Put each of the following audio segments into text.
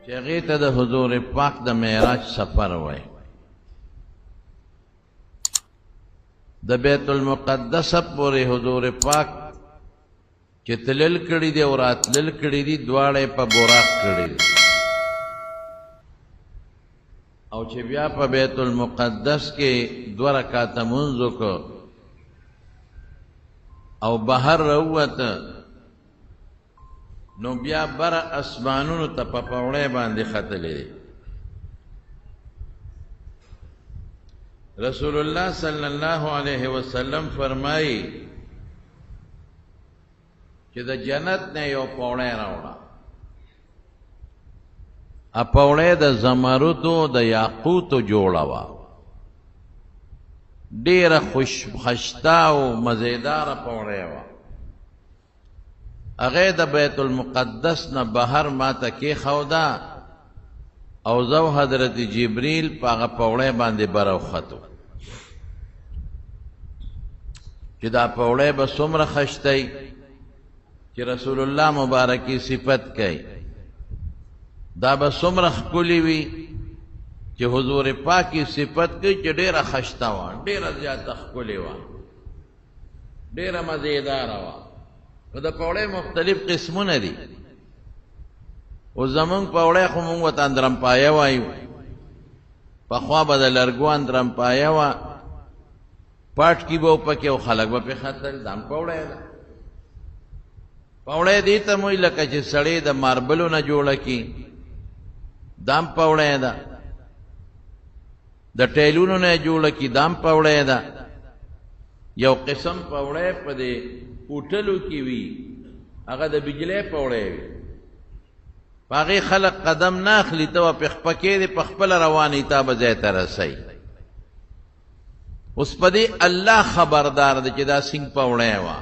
چې هغې ته د حضور پاک د معراج سفر وای. د بیت المقدس پورې حضور پاک چې تلل کړي دي او راتلل کړي دي دواړه په براق کړي دي، او چې بیا په بیت المقدس کې 2 رکعاته مونځ وکړ او بهر راووته، نو بیا بر اسمانونو ته په پوړۍ باندې ختلی دی. رسول الله صلی الله علیه وسلم فرمایي چې د جنت نه یو پوړۍ راوړه، ا پوړۍ د زمرودو د یاقوتو جوړه وه، ډېره خوشخشته او مزیداره پوړۍ وه. هغې د بیت المقدس نه بهر ما ته کېښوده او زه حضرت جبریل په هغه پوړۍ باندې براوختو چې دا پوړۍ به څومره خشتی چې رسول الله مبارکي صفت کوي، دا به څومره ښکلې وي چې حضور پاکي صفت کوي چې ډېره خشته وه، ډېره زیاته ښکلې وه، ډېره مزیداره وه. نو د پوړۍ مختلف قسمونه دي. او زمونږ پوړۍ خو مونږ ورته اندرمپایه وایو، پخوا به د لرګو اندرمپایه وه، پاټکي به پکې او خلک به پې ختل، دا هم پوړۍ ده. پوړۍ دې ته موي لکه چې سړی د ماربلو نه جوړه کي، دا هم پوړۍ ده. د ټیلونو نه جوړه کي، دا هم پوړۍ ده. یو قسم پوړۍ په دې هوټلو کې وي، هغه د بجلی پوړۍ وي، په هغې خلک قدم نه اخلي، ته به پکې دې په خپله روانې تا به ځای ته رسئ. اوس په دې الله خبردار دی چې دا څنګه پوړۍ وه.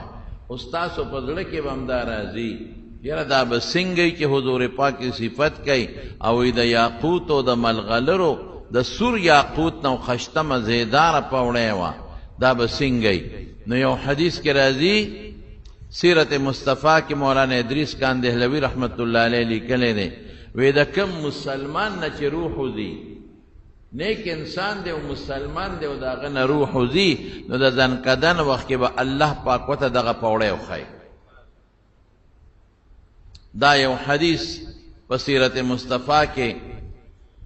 او ستاسو په زړه کې به هم دا راځي یاره دا به څنګه چې حضور پاک صفت کوي او د یاقوت او د ملغلرو د سور یاقوت نه خشته مزیداره پوړۍ وه، دا به څنګه. نو یو حدیث کې راځي سیرت مصطفیٰ کې مولانا ادریس کان دهلوی رحمت الله علیه لیکلی دی، وی د کم مسلمان نه چې روح وځي، نیک انسان دی او مسلمان دی او د هغه نه روح وځي، نو د ځنکدن وخت کې به الله پاک ورته دغه پوړۍ وښایي. دا یو حدیث په سیرت مصطفیٰ کې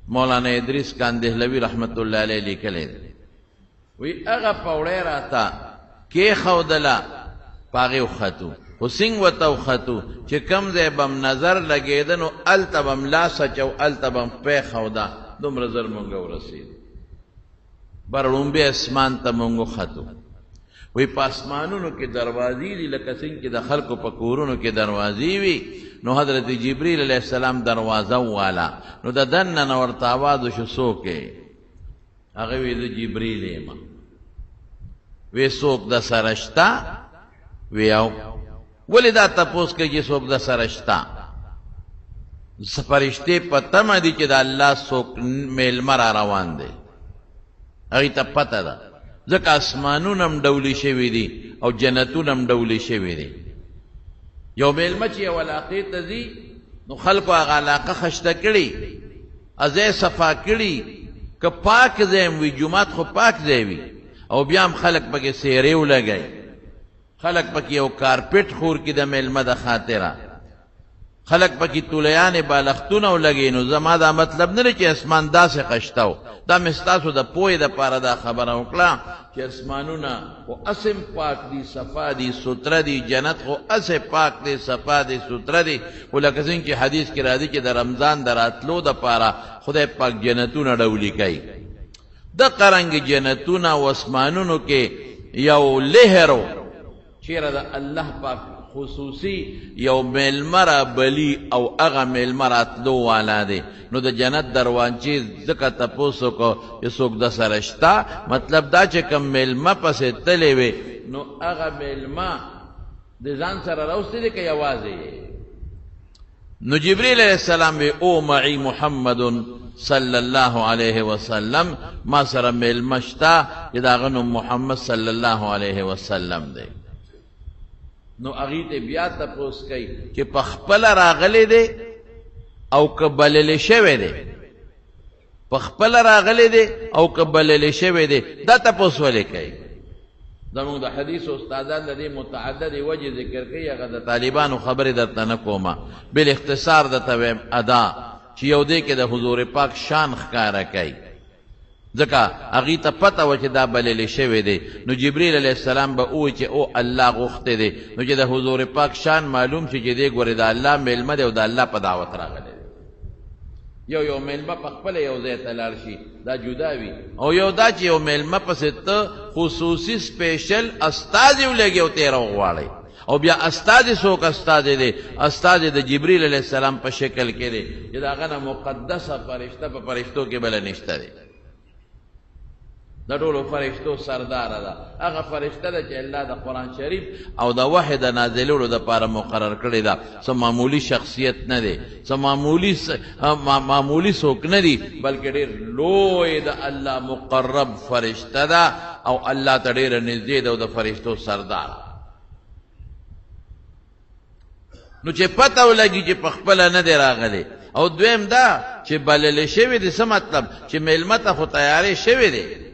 مولانا ادریس کان دهلوی رحمت الله علیه لیکلی دی، وی هغه پوړۍ راته کېښودله، په هغې وختو، خو څنګه ورته وختو چې کوم ځای به م نظر لګېده نو هلته به م لاس اچو، هلته به م پرېښوده، دومره زر مونږ ورسېدو. بر ړومبې اسمان ته مونږ وختو. وی په اسمانونو کې دروازې دي لکه څنګه چې د خلکو په کورونو کې دروازې وي، نو حضرت جبریل علیه السلام دروازه وواله، نو د دننه نه ورته آواز وشو څوک یې؟ هغه وی زه جبریل یم. وی څوک د سره شته؟ وی او ولې دا تپوس کوي چې څوک د سره شته؟ فرشتې په تمه دي چې د الله څوک میلمه را روان دی، هغې ته پته ده، ځکه اسمانونه هم ډولې شوي دي او جنتونه هم ډولې شوي دي. یو میلمه چې یو علاقې ته ځي نو خلکو هغه علاقه خشته کړي، ځای صفا کړي، که پاک ځای وي، جومات خو پاک ځای وي، او بیا هم خلک پکې سیرې ولګوي، خلق پکی یو کارپیٹ خور کی دا میلمه دا خاطره، خلق پکی تولیان بالختونه ولګي. نو زما دا مطلب نه چې اسمان داسې خشتو، دا مې ستاسو د پوهې دپاره دا خبره وکړه چې اسمانونه خو اسم پاک دي، صفا دي، ستره دي، جنت خو اسې پاک دی، صفا دی، ستره دی. خو لکه څنګه چې حدیث کې راځي چې د رمضان د راتلو دپاره خدای پاک جنتونه ډولي کوي، د قرنګ جنتونه او اسمانونو کې یو لهرو چیرې د الله پاک خصوصي یو میلمه را بلی او هغه میلمه راتلو والا دی. نو د جنت دروازې ځکه تپوس وکړو چې څوک د سره شته، مطلب دا چې کوم میلمه پسې تللی وي نو هغه میلمه د ځان سره راوستی دی که یوازې؟ نو جبریل علیه السلام وی او معی محمد صلی الله علیه وسلم، ما سره میلمه شته چې د هغه نوم محمد صلی الله علیه وسلم دی. نو هغې ته بیا تپوس کوي چې په خپله راغلی دی او که بللی شوی دی په خپله راغلی دی او که بللی شوی دی دا تپوس ولې کوي زموږ د حدیث استادان د دې متعددې وجې ذکر کوي هغه د طالبانو خبرې درته نه کومه بالاختصار درته وایم ادا چې یو دی کې د حضور پاک شان ښکاره کوي ځکه هغې ته پته وه چې دا بللی شوی دی نو جبریل علیه السلام به ووایي چې او الله غوښتی دی نو چې د حضور پاک شان معلوم شي چې دی ګورې د الله میلمه دی او د الله په دعوت راغلی دی یو میلمه په خپله یو ځای ته لاړ شي دا جدا وي او یو دا چې یو میلمه پسې ته خصوصي سپیشل استازي ولګي او تیره وغواړئ او بیا استازي څوک استازي دی استازي د جبریل علیه السلام په شکل کې دی چې د هغه نه مقدسه فرشته په فرشتو کې بله نشته دی د ټولو فرشتو سرداره ده هغه فرشته ده چې الله د قرآن شریف او د وحی د نازلولو دپاره مقرر کړې ده څه معمولي شخصیت نه دی څه معمولي څوک نه دي بلکې ډېر لوی د الله مقرب فرشته ده او الله ته ډېره نږدې ده او د فرشتو سرداره نو چې پته ولګي چې په خپله نه دی راغلی او دویم دا چې بللی شوی دی څه مطلب چې میلمه ته خو تیارې شوی دی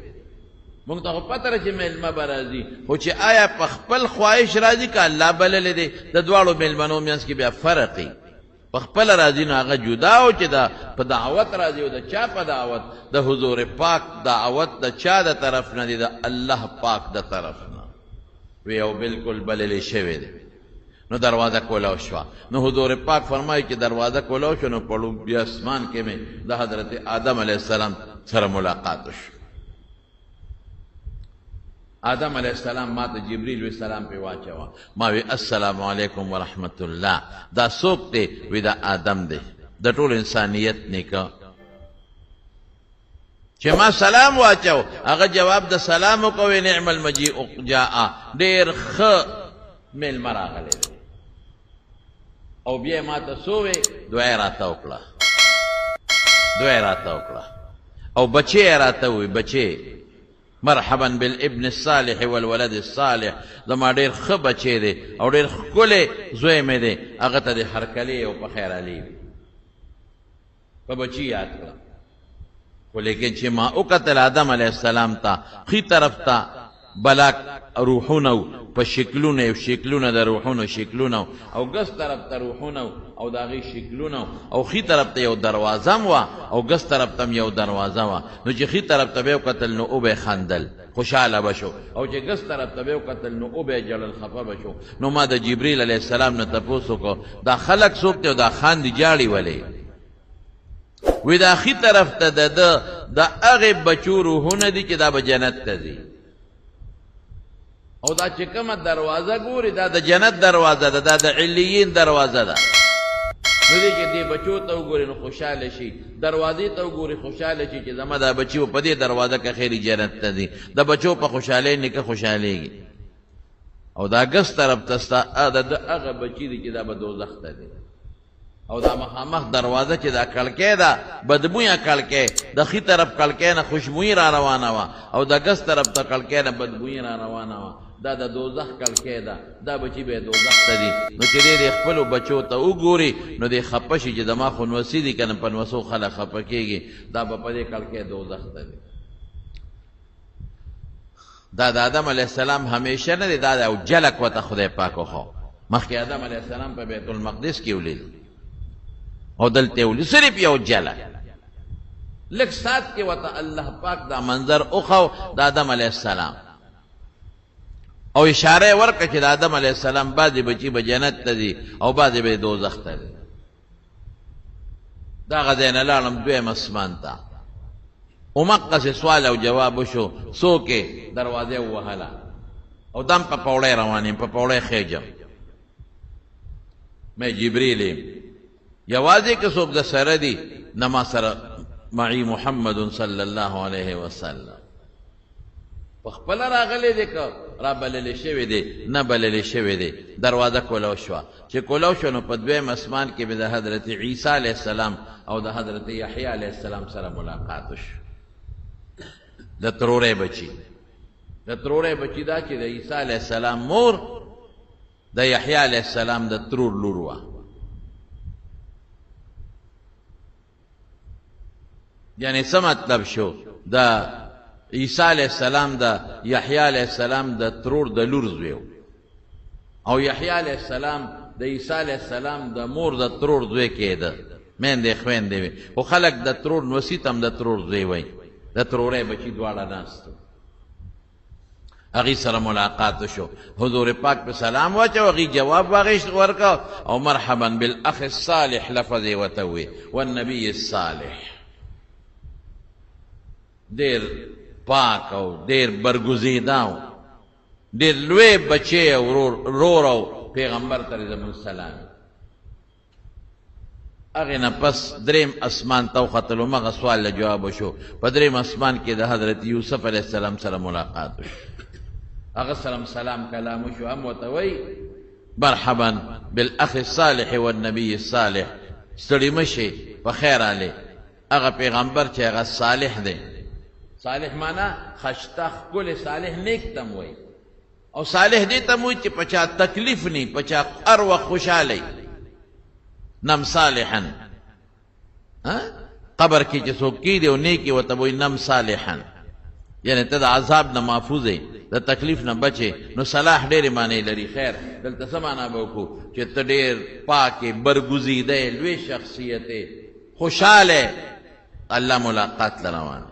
مونږ ته خو پته ده چې میلمه به راځي خو چې آیا په خپل خواهش راځي که الله بللی دی د دواړو میلمنو منځ کې بیا فرق وي په خپله راځي نو هغه جدا او چې دا په دعوت راځي او د چا په دعوت د حضور پاک دعوت د چا د طرف نه دی د الله پاک د طرف نه وی او بالکل بللی شوی دی نو دروازه کولاو شوه نو حضور پاک فرمایي چې دروازه کولاو شو نو په لومبي اسمان کې مې د حضرت آدم علیه السلام سره ملاقات وشو آدم علیہ السلام ما ته جبریل علیہ السلام پہ واچوا ما وی السلام علیکم ورحمت اللہ دا سوک دے وی دا آدم دے دا ټول انسانیت نیکا چې ما سلام واچو هغه جواب د سلام وکوي نعم المجيء جاء ډیر خ میل مراغله او بیا ما ته سوې دوه راته وکړه او بچي راته وي بچي مرحبا بالابن الصالح والولد الصالح زما ډېر ښه بچی دی او ډېر ښکلی زوی مې دی هغه ته د هرکلي او په خیر علي په بچي یاد کړه خو لیکن چې ما وکتل آدم علیه السلام ته ښي طرف ته بلاک روحونه په شکلونه یو شکلونه د روحونو شکلونه او ګس طرف ته روحونه او د هغې شکلونه او ښي طرف ته یو دروازه م وه او ګس طرف ته م یو دروازه وه نو چې ښي طرف ته به یې وکتل نو او به یې خندل خوشحاله به شو او چې ګس طرف ته به یې وکتل نو او به یې ژړل خفه به شو نو ما د جبریل علیه السلام نه تپوس وکړو دا خلک څوک دی او دا خاندي جاړي ولې وی دا ښي طرف ته د هغې بچو روحونه دي چې دا به جنت ته ځي او دا چې کومه دروازه ګوري دا د جنت دروازه ده دا د علیین دروازه ده نو دی چې دې بچو ته وګوري نو خوشحاله شي دروازې ته وګوري خوشحاله شي چې زما دا بچي په دې دروازه که خیري جنت ته ځي د بچو په خوشحالۍ نیکه خوشحالېږي او دا ګس طرف ته ستا د هغه بچي دی چې دا به دوزخ ته دی او دا مخامخ دروازه چې دا کړکۍ ده بدبویه کړکۍ د ښي طرف کړکۍ نه خوشبویي را روانه وه او د ګس طرف ته کړکۍ نه بدبویي را روانه وه دا د دوزخ کړکۍ ده دا بچي به یې دوزخ ته دي نو چې دی د خپلو بچو ته وګوري نو دی خفه شي چې زما خو نوسي دي که نه په نوسو خلک خفه کېږي دا به په دې کړکۍ دوزخ ته دي دا د آدم علیه السلام همیشه نه دی دا یو جلک ورته خدای پاک وښو مخکې آدم علیه السلام په بیت المقدس کې ولید او دلته ولید صرف یو جلک لږ سات کې ورته الله پاک دا منظر وښو د آدم علیه السلام او اشاره یې ورکړه چې د آدم علیه السلام بعضې بچي به جنت ته ځي او بعضې به یې دوزخ ته ځي دغه ځای نه لاړم دویم اسمان ته همقسې سوال او جواب وشو څوک یې دروازه ووهله او دم په پوړی روان یم په پوړی خیجم مې جبریل یم یوازې که څوک د سره دي نه ما سره معي محمد صلی الله علیه وسلم په خپله راغلی دی که را بللی شوی دی نه بللی شوی دی دروازه کولاو شوه چې کولاو شوه نو په دویم اسمان کې به د حضرت عیسی علیه السلام او د حضرت یحیی علیه السلام سره ملاقات وشو د ترورې بچي دا چې د عیسی علیه السلام مور د یحیی علیه السلام د ترور لور وه یعنی څه مطلب شو؟ د عیسی علیه السلام د یحیی علیه السلام د ترور د لور زوی او یحیی علیه السلام د عیسی علیه السلام د مور د ترور زوی کېده، میندې خویندې وې. خو خلک د ترور نوسیت هم د ترور زوی وایي، د ترورۍ بچي دواړه ناست وو. هغې سره ملاقات شو، حضور پاک په سلام واچو، هغې جواب ورکړ او مرحبا بالاخ الصالح لفظ یې ورته ووایي والنبي الصالح. ډېر پاک او ډېر برګزیده او ډېر لوی بچی او رور او پیغمبر ته زموږ سلام. هغې نه پس دریم اسمان ته وختلو، مغه سوال له جواب وشو. په دریم اسمان کې د حضرت یوسف علیه السلام سره ملاقات وشو، هغه سلام سلام کلام وشو، هم ورته وایي مرحبا بالاخ الصالح والنبي الصالح. ستړي مشئ، په خیر راغلې. هغه پیغمبر چې هغه صالح دی، صالح معنا خشته ښکلی، صالح نیک ته م وایي، او صالح دې ته م وایي چې په چا تکلیف نی، په چا هر وخت خوشحالی. نم صالحا، قبر کې چې څوک کېږي او نیکي ورته وایي نم صالحا، یعنی ته د عذاب نه محفوظ یې، د تکلیف نه بچې. نو صلاح ډېرې معنی لري. خیر دلته څه معنا به وکړو چې ته ډېر پاک یې، برګزیده یې، لوی شخصیت یې، خوشحاله. الله ملاقات له روان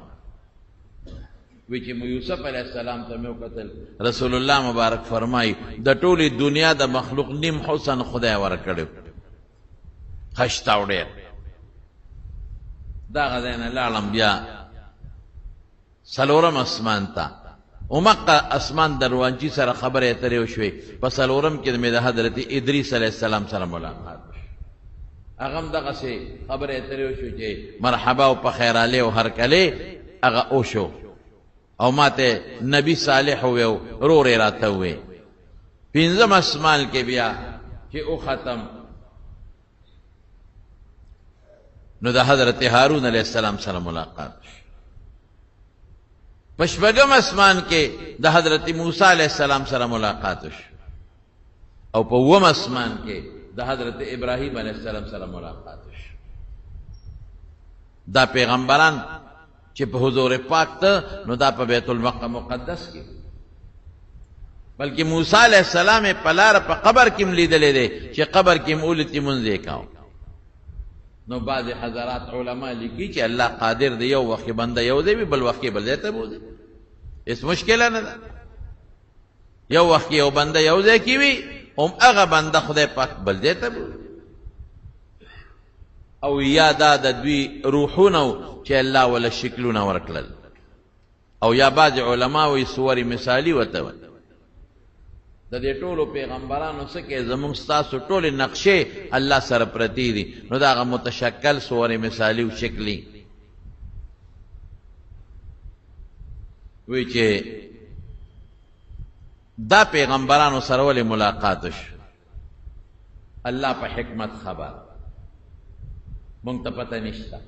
وی چې یوسف علیه السلام ته مې وکتل، رسول الله مبارک فرمایي د ټولې دنیا د مخلوق نیم حسن خدای ورکړی، خشته او ډېر. دغه ځای نه لاړم بیا څلورم اسمان ته، ومقه اسمان د روانچي سره خبرې اترې وشوې. په څلورم کې مې د حضرت ادریس علیه السلام سره ملاقات وشو، هغه هم دغسې خبرې اترې وشوې چې مرحبا او په خیرالی او هرکلی هغه وشو. او ما ته نبی صالح وویو، رور یې راته ووی. پنځم اسمان کې بیا چې او ختم، نو د حضرت هارون علیه السلام سره ملاقات شو. په شپږم اسمان کې د حضرت موسی علیه السلام سره ملاقات شو، او په اووم اسمان کې د حضرت ابراهیم علیه السلام سره ملاقات شو. دا پیغمبران چې په حضور پاک ته، نو دا په بیت المقدس کې، بلکې موسی علیه السلام یې په لاره په قبر کې م لیدلی دی چې قبر کې م اولتې مونځ یې کاو. نو بعضې حضرات علما لیکي چې الله قادر دی یو وخت بنده یو ځای وي، بل وخت بل ځای ته بوځي، هېڅ مشکله نه ده. یو وخت یو بنده یو ځای کې وي، هم هغه بنده خدای پاک بل ځای ته بوځي. او یا دا د دوی روحونه چې الله ولا شکلونه ورکړل، او یا بعضې علما وایي صور مثالي ورته وایي. د دې ټولو پیغمبرانو څه کې زموږ ستاسو ټولې نقشې الله سره پرتې دي، نو د هغه متشکل صور مثالي او شکلي. وایي چې دا پیغمبرانو سره ولې ملاقات شو؟ الله په حکمت خبر، مونږ ته پته نشته،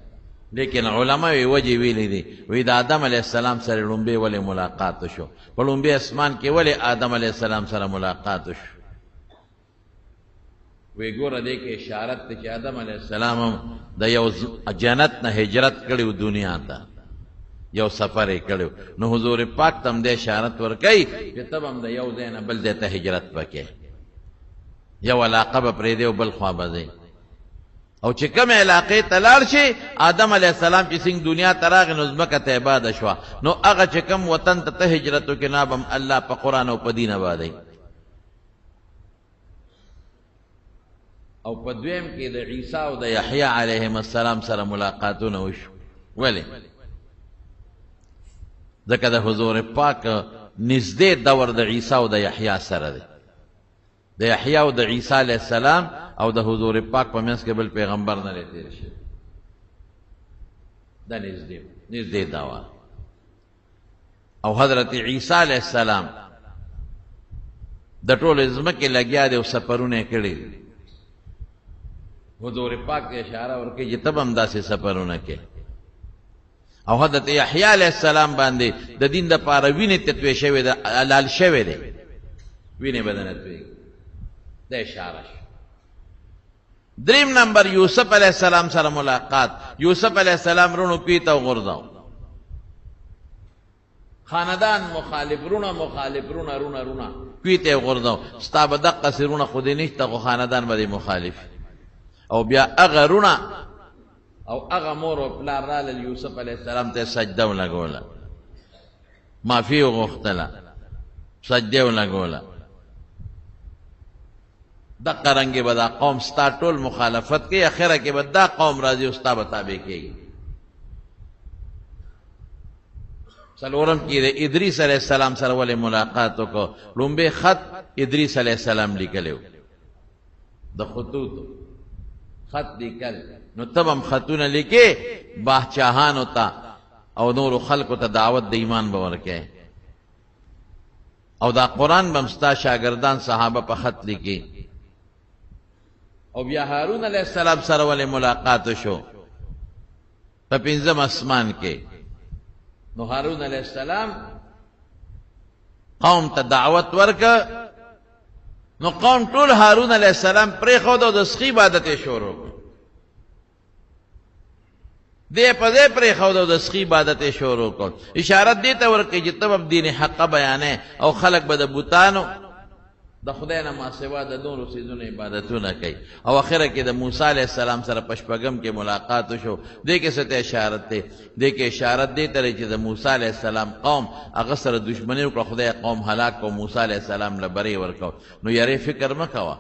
لیکن علما یې وجې ویلی دي. وی د آدم علیه السلام سره لومبې ولې ملاقات شو؟ په لومبې اسمان کې ولې آدم علیه السلام سره ملاقات شو؟ وی ګوره دې کې اشارت دی چې آدم علیه السلام هم د یو جنت نه هجرت کړی دنیا ته، یو سفر یې کړی، نو حضور پاک ته هم دې اشارت ورکوي چې ته به هم د یو ځای نه بل ځای ته هجرت وکړې، یو علاقه به پرېږدې او بل خوا به ځې. او چې کوم علاقې ته لاړ شي، آدم علیه السلام چې څنګه دنیا ته راغی نو ځمکه ته آباده شوه، نو هغه چې کوم وطن ته ته هجرت وکړې نو به هم الله په قرآن او په دین آبادوي. او په دویم کې د عیسی او د یحیی علیهم السلام سره ملاقاتونه وشو. ولې؟ ځکه د حضور پاک نږدې دور د عیسی او د یحیی سره دی. د یحیی او د عیسی علیه السلام او د حضور پاک په منځ کې بل پیغمبر نه دی تېر شوی، دا نږدې دوا. او حضرت عیسی علیه السلام د ټولې ځمکې لګیا دی او سفرونه یې کړي دي. حضور پاک ته اشاره ورکوي چې ته به هم داسې سفرونه کې. او حضرت یحیی علیه السلام باندې د دین دپاره وینې تتوی شوې ده، حلال شوې دی، وینې به نه تویږي، دا اشاره شو. دریم نمبر یوسف علیہ السلام سره ملاقات. یوسف علیہ السلام رونو پیتا وغورځاو، خاندان مخالف، رونه مخالف، رونه پیتا وغورځاو. ستا به دقسې رونه خو دې نشته، خو خاندان به دې مخالف. او بیا هغه رونه او هغه مور او پلار رالل یوسف علیہ السلام ته سجده ولګوله، معافي وغوښتله، سجده ولګوله. دقه رنګې به دا قوم ستا ټول مخالفت کوي، اخره کې به دا قوم راځي او ستا به تابع کېږي. څلورم کې د ادریس علیہ السلام سره ولې ملاقات وکړو؟ لومبی خط ادریس علیہ السلام لیکلی و، د خطوطو خط لیکل. نو تب هم خطونه لیکې باچاهانو ته او نورو خلکو ته دعوت د ایمان به ورکې، او دا قرآن به هم ستا شاگردان صحابه په خط لیکي. او بیا هارون علیہ السلام سره ولې ملاقات شو؟ په پنځم اسمان کې. نو هارون علیہ السلام قوم ته دعوت ورکه، نو قوم ټول هارون علیہ السلام پرېښود او د سخي عبادت یې شروع کړ. دې په دې پرېښود او د سخي عبادت یې شروع کړ. اشارت دې ته ورکړي چې ته به دین حقه بیانې او خلک به د بوتانو د خدای نه ما سوا د نورو څیزونو عبادتونه کوي. او اخره کې د موسی علیہ السلام سره په شپږم کې ملاقات وشو. دې کې څه ته اشارت دی؟ دې کې اشارت دې ته دی چې د موسی علیہ السلام قوم هغه سره دشمني وکړه، خدای قوم هلاک کړو، موسی علیہ السلام له برې ورکړو. نو یارې فکر مه کوه،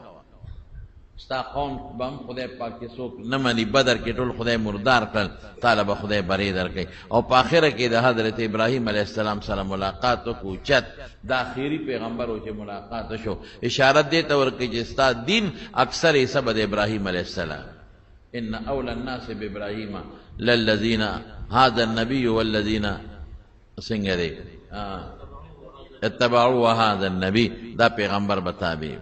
ستا قوم به هم خدای پاک کې څوک نه مني، بدر کې ټول خدای مردار کړل، تاله به خدای برې درکوي. او په آخره کې د حضرت ابراهیم علیہ السلام سره ملاقات وکړو. چت د آخري پیغمبر و چې ملاقات شو. اشارت دې ته ورکړي چې ستا دین اکثر حصه به د ابراهیم علیہ السلام. ان اولى الناس بابراهیم للذین هذا النبي والذین څنګه دی اتبعوا هذا النبي، دا پیغمبر بتابع.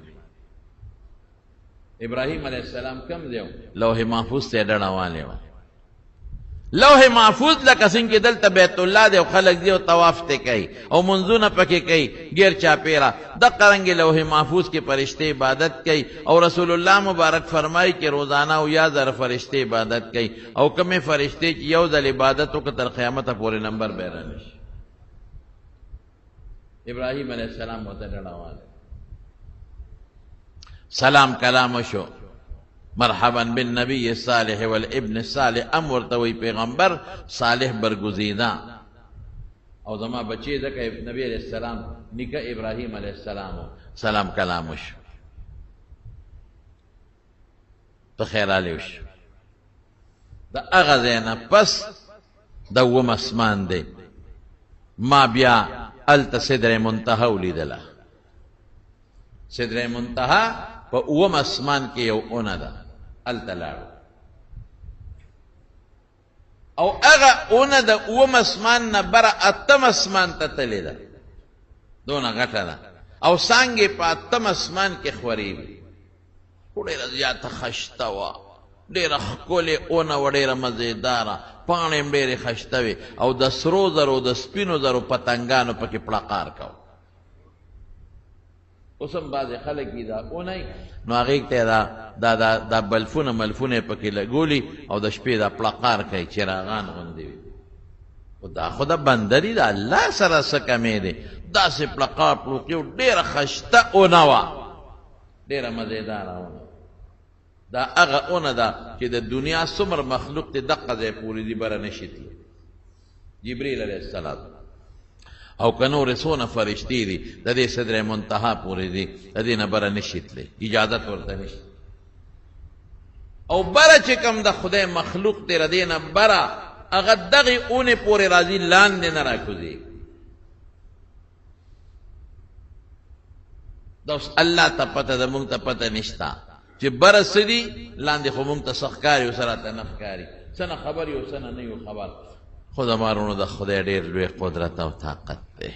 ابراهیم علیہ السلام کم دیو؟ لوح محفوظ ته ډډه والی و. لوح محفوظ لکه څنګه دلته بیت الله دی او خلک دی او طواف ته کوي او منځونه پکې کوي غیر چاپیرا، دغه رنګ لوح محفوظ کې فرشته عبادت کوي. او رسول الله مبارک فرمایي چې روزانه او یا زر فرشته عبادت کوي، او کومه فرشته چې یو ځل عبادت وکړي تر قیامت پورې نمبر به رانشي. ابراهیم علیہ السلام وته ډډه والی، سلام کلام شو. مرحبا بالنبی الصالح والابن الصالح، امر توي پیغمبر صالح برگزیدہ. او زما بچی ځکه نبی علیہ السلام نکاح ابراهیم علیہ السلام، سلام کلام شو. په خیر علی شو. دا هغه ځای نه پس د اووم اسمان دی. ما بیا هلته سدر منتهی ولیدله. سدر منتهی په اووم اسمان کې یو اونه ده، هلته لاړو. او هغه اونه د اووم اسمان نه بره اتم اسمان ته تللې ده، دونه غټه ده. او څانګې په اتم اسمان کې خورېږي. خو ډېره زیاته خشته وه، ډېره ښکلې اونه وه، ډېره مزېداره، پاڼې هم ډېرې خشته وې. او د سرو زرو د سپینو زرو پتنګانو پکې پړقار کوه. اوس هم بعضې خلک دي دا اونی، نو هغې ته دا بلفونه ملفونه پکې لګولي او د شپې دا پړقار کوي، چراغان غوندې وي. خو دا خو د بندري د الله سره څه کمې دی، داسې پړقار پړوقي او ډېره خشته اونه وه، ډېره مزېداره اونه. دا هغه اونه ده چې د دنیا څومره مخلوق دی دقه ځای پورې دي بره نشي تللی. جبریل علیہ السلام او که نورې څونه فرشتې دي د دې صدر منتهی پورې دي، د دې نه بره نشي تللی، اجازت ورته نشته. او بره چې کوم د خدای مخلوق دی د دې نه بره هغه دغې اونې پورې راځي، لاندې نه راکوزېږي. دا اوس الله ته پته ده، موږ ته پته نشته چې بره څه دي، لاندې خو موږ ته څه ښکاري او څه راته نه ښکاري، څه نه خبر یو څه نه یو خبر. خو زمارونو د خدای ډېر لوی قدرت او طاقت دی.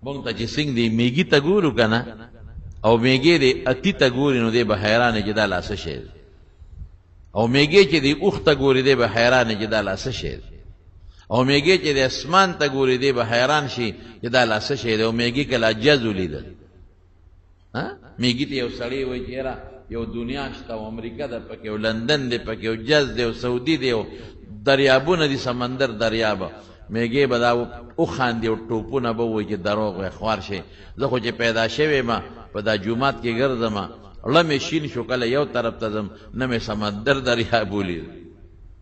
موږ ته چې څنګه دی میږي ته ګورو که نه، او میږي دی اتی ته ګوري نو دی به حیرانې چې دا لا څه شی دی، او میږي چې دی اوښ ته ګوري دی به حیرانې چې دا لا څه شی دی، او میږي چې دی اسمان ته ګوري دی به حیران شي چې دا لا څه شی دی. او میږي کله جز ولیدل، میږي ته یو سړی وایي چې یاره یو دنیا شته او امریکا ده پکې او لندن دی پکې او جز دی او سعودي دی او دریابونه دي سمندر دریابه میږي به دا وخاندي او ټوپونه به وایي چې دروغ وایي خوار شي زه خو چې پیدا شوی ما په دا جومات کې ګرځم ړه مې شین شو کله یو طرف ته ځم نه مې سمندر دریاب ولید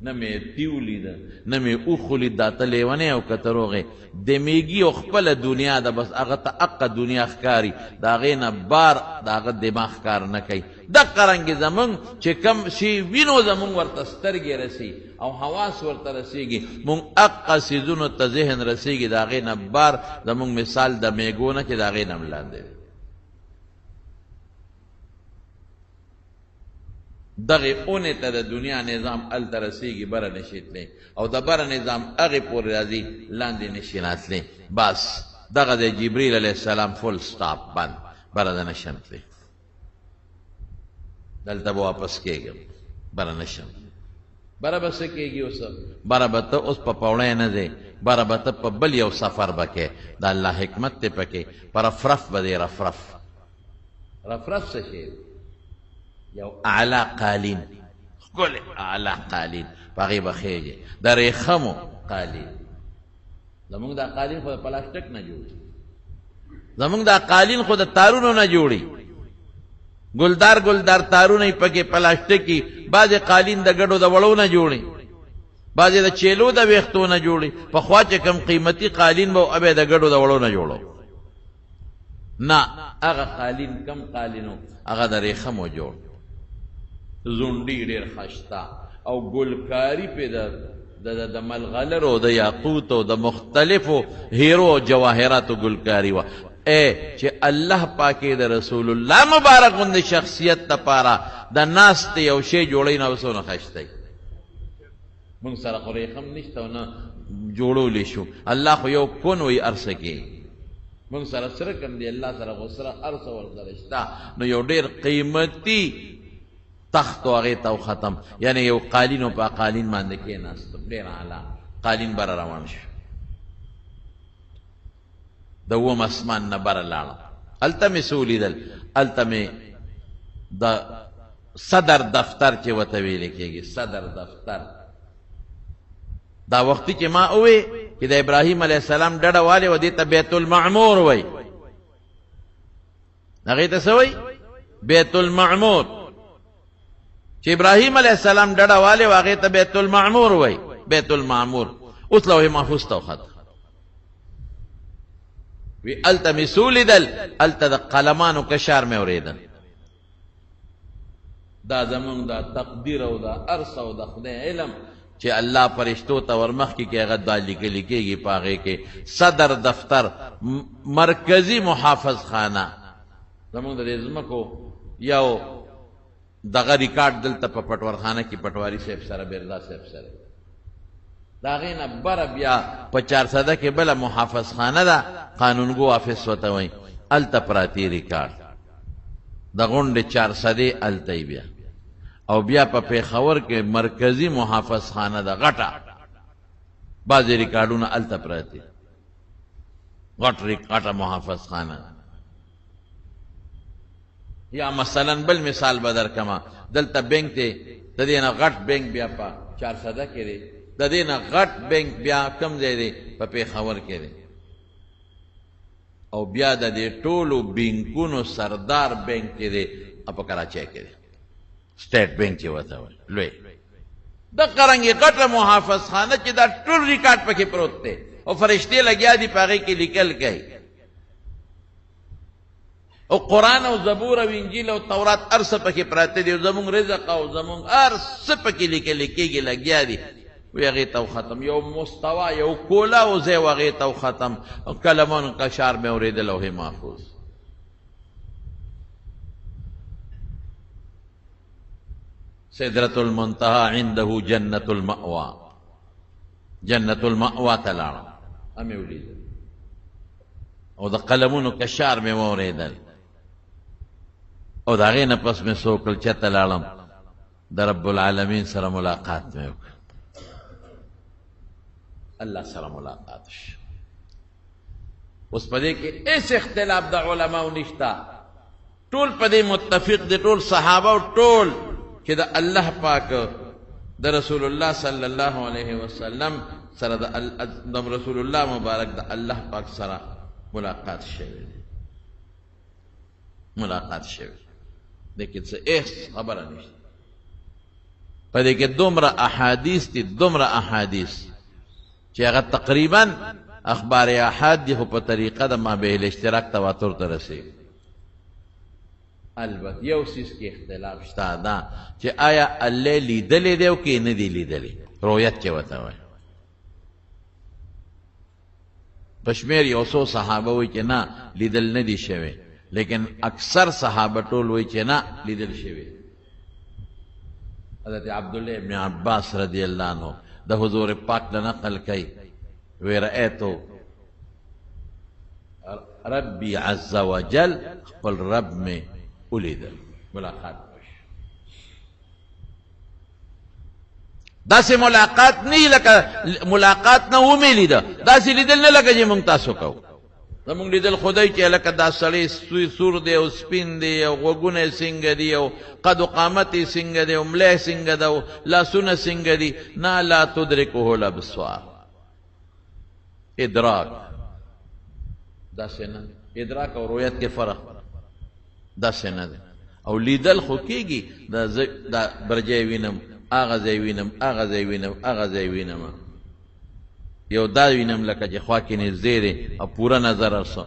نه مې تیو لیده نه مې اوښ ولید دا ته لیونی او که ته روغې د میږي او خپله دنیا ده بس هغه ته اقه دنیا ښکاري د هغې نه بار د هغه دماغ کار نه کوي دقه رنګې زمونږ چې کم شي وینو زمونږ ورته سترګې رسي او حواس ورته رسېږي مونږ اقه څیزونو ته ذهن رسېږي د هغې نه بار زمونږ مثال د میږو نه چې د هغې نه هم لاندې دی دغه اونې ته د دنیا نظام هلته رسېږي بره نشي تللی او د بره نظام هغې پورې راځي لاندې نشي راتلی بس دغه د جبریل علیه السلام فل سټاپ بند بره د نشم تللی دلته به واپس کېږم بره نشم بره به څه کېږي اوس بره به ته اوس په پوړی نه ځې بره به ته په بل یو سفر به کې د الله حکمت دی پکې په رفرف به دی رفرف رفرف څه شی یو اعلی قالین ښکلی اعلی قالین په هغې به خېږي د ریخمو قالین زمونږ دا قالین خو د پلاستیک نه جوړي زمونږ دا قالین خو د تارونو نه جوړي ګلدار ګلدار تارونه یې پکې پلاستیکي بعضې قالین د ګډو د وړو نه جوړي بعضې د چیلو د ویښتو نه جوړي پخوا چې کم قیمتي قالین به ابې د ګډو د وړو نه جوړو نه هغه قالین کم قالینو هغه د ریخمو جوړ زونډي ډېر ښایسته او ګلکاري پې د ملغلرو د یاقوتو د مختلفو هیرو او جواهراتو ګلکاري وه چې الله پاکې د رسول الله مبارک غوندې شخصیت دپاره د ناستې یو شی جوړوي نو څونه ښایسته موږ سره خو ریخم نشته او نه جوړولی شو الله خو یو کون وی هر څه کې موږ سره سره کم دی الله سره خو سره هر څه ورسره شته نو یو ډېر قیمتي تخت و هغې ته ختم یعنی یو قالین و په قالین باندې کېناستم ډېر اعلی قالین بره روان شو د اووم اسمان نه بره لاړم هلته مې څه ولیدل هلته مې د صدر دفتر چې ورته ویلې کېږي صدر دفتر دا وختي چې ما ووې چې د ابراهیم علیه السلام ډډه والې وه دې ته بیت المعمور وایي هغې ته څه وایي بیت المعمور چې ابراهیم علیه السلام ډډه والې وه هغې ته بیت المعمور وایي بیت المعمور اوس لوح محفوظ ته وخته وی هلته مې څه ولیدل هلته د قلمانو کشار مې اورېدل دا زمونږ دا تقدیر او دا ارث او د خدای علم چې الله فرشتو ته ورمخکې کې هغه دا لیکلي کېږي په هغې کې صدر دفتر مرکزي محافظ خانه زمونږ د دې ځمکو یو دغه ریکارډ دلته په پټوارخانه کې پټواري صاحب سره بیرلا صاحب سره د هغې نه بره بیا په چارسده کې بله محافظ خانه ده قانونګو آفس ورته وایي هلته پراتې ریکارډ د غونډې چارسدې هلته یې بیا او بیا په پېښور کې مرکزي محافظ خانه ده غټه بعضې ریکارډونه هلته پراته غټه محافظ خانه یا مثلا بل مثال به درکمه دلته بینک دی د دې نه غټ بینک بیا په چارسده کې دی د دې نه غټ بینک بیا کم ځای دی په پېښور کې دی او بیا د دې ټولو بینکونو سردار بینک چې دی په کراچۍ کې دی سټیټ بینک چې ورته وایي لوی دقه رنګې غټه محافظ خانه چې دا ټول ریکارډ پکې پروت دی او فرشتې لګیا دي په هغې کې لیکل کوي او قرآن او زبور او انجیل او تورات هر څه پکې پراته دي او زمونږ رزق او زمونږ هر څه پکې لیکل کېږي لګیا دي وی هغې ته ختم یو مستوا یو کولا او ځای و هغې ته ختم او کلمون قشار مې اورېده لوح محفوظ سدرة المنتهى عنده جنة المأوى جنة المأوى ته لاړم امې ولیدل او د قلمونو کشار مې واورېدل او د هغې نه پس مې څه وکړل چېرته لاړم د رب العالمین سره ملاقات مې وکړ الله سره ملاقات شو اوس په دې کې هېڅ اختلاف د علماو نشته ټول په دې متفق دي، ټول صحابه او ټول چې د الله پاک د رسول الله صلی الله علیه وسلم سره د رسول الله مبارک د الله پاک سره ملاقات شوی دی، ملاقات شوی لیکن څه هیڅ خبره نشته په دې کې. دومره احادیث دي، دومره احادیث چې هغه تقریبا اخبار احاد دي، خو په طریقه د ما به الاشتراک تواتر ته رسېږي. البته یو څیز کې اختلاف شته، دا چې آیا الله لیدلی دی او کې نه دی لیدلی، رؤیت چې ورته وایي. په شمېر یو څو صحابه وایي چې نه لیدل نه دي شوی، لیکن اکثر صحابه ټول وایي چې نه لیدل شوی. حضرت عبداللہ ابن عباس رضی اللہ عنہ دا حضور پاک لنقل کئی وی رأیتو ربی عز وجل قل رب میں اولید ملاقات دا سی ملاقات نہیں لکا ملاقات نا اومی لیدا، دا سی لیدل نه لکا جی منتاسو کو زمونږ لیدل خدای چې لکه دا سړی سور دی او سپین دی او غوږونه څنګه دي او قد و قامت یې څنګه دی او ملی څنګه ده او لاسونه څنګه دي. نه لا تدرکه الابصار، ادراک داسې نه، ادراک او رؤیت کې فرق داسې نه دی. او لیدل خو کېږي دا برجی وینم، هغه ځای وینم، هغه ځای وینم، هغه ځای وینم، یو دا وینم لکه چې خوا کې نږدې دی او پوره نظر ارسو.